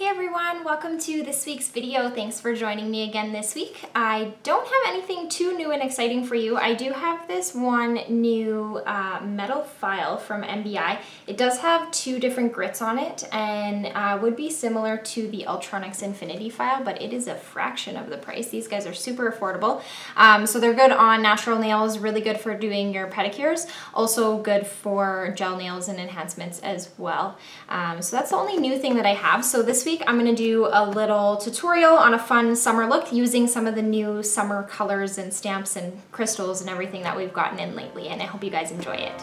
Hey everyone, welcome to this week's video. Thanks for joining me again this week. I don't have anything too new and exciting for you. I do have this one new metal file from MBI. It does have two different grits on it and would be similar to the Ultronics Infinity file, but it is a fraction of the price. These guys are super affordable. So they're good on natural nails, really good for doing your pedicures, also good for gel nails and enhancements as well. So that's the only new thing that I have. So this week I'm going to do a little tutorial on a fun summer look using some of the new summer colors and stamps and crystals and everything that we've gotten in lately, and I hope you guys enjoy it.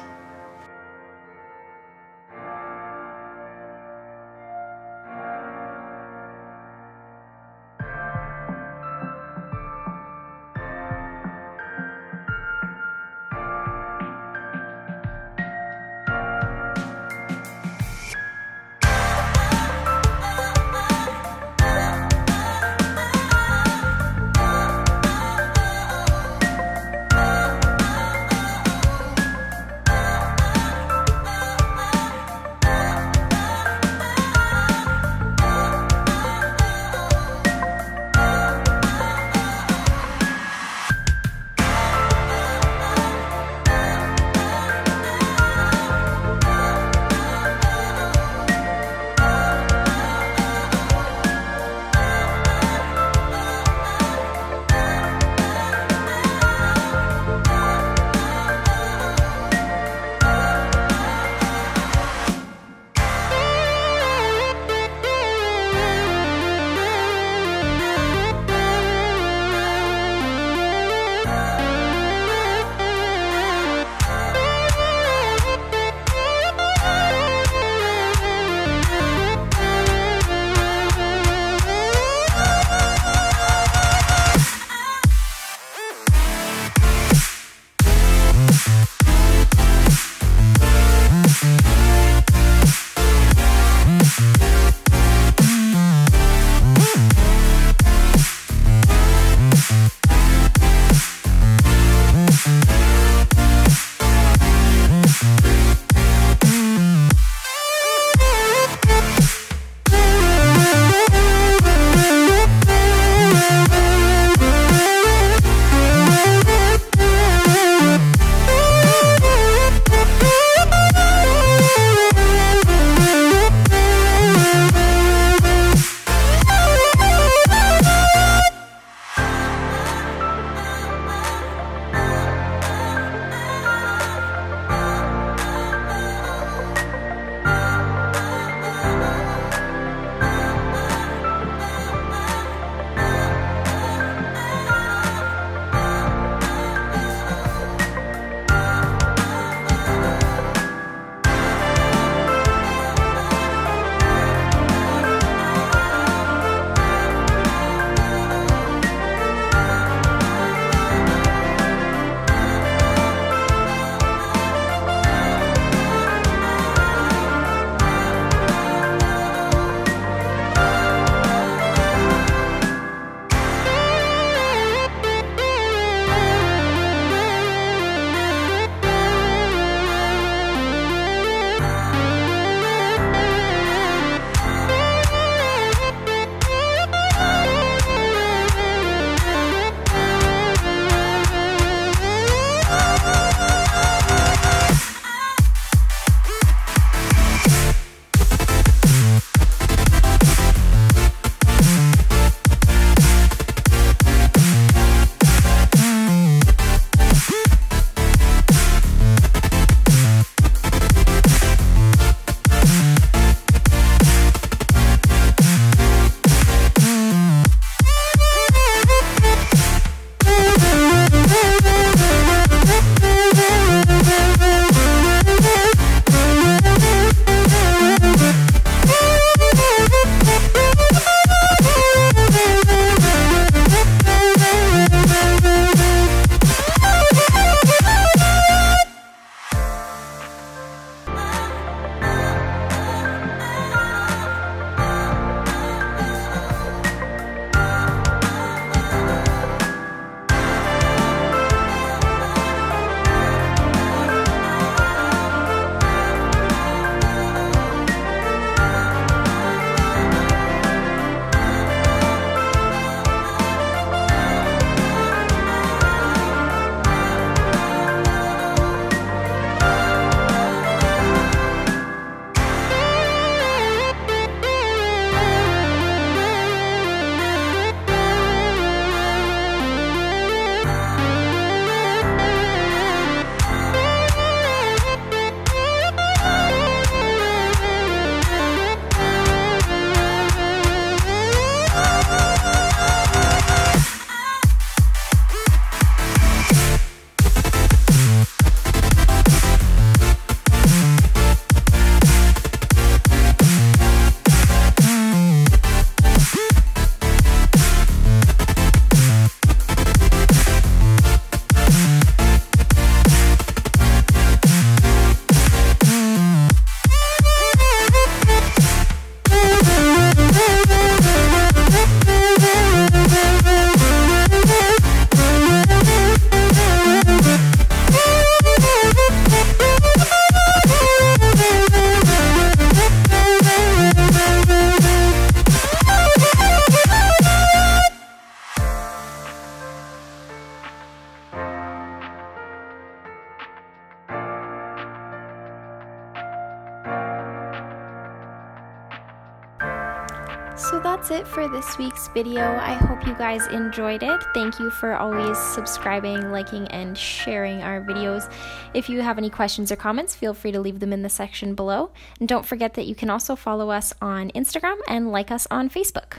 So that's it for this week's video. I hope you guys enjoyed it. Thank you for always subscribing, liking, and sharing our videos. If you have any questions or comments, feel free to leave them in the section below. And don't forget that you can also follow us on Instagram and like us on Facebook.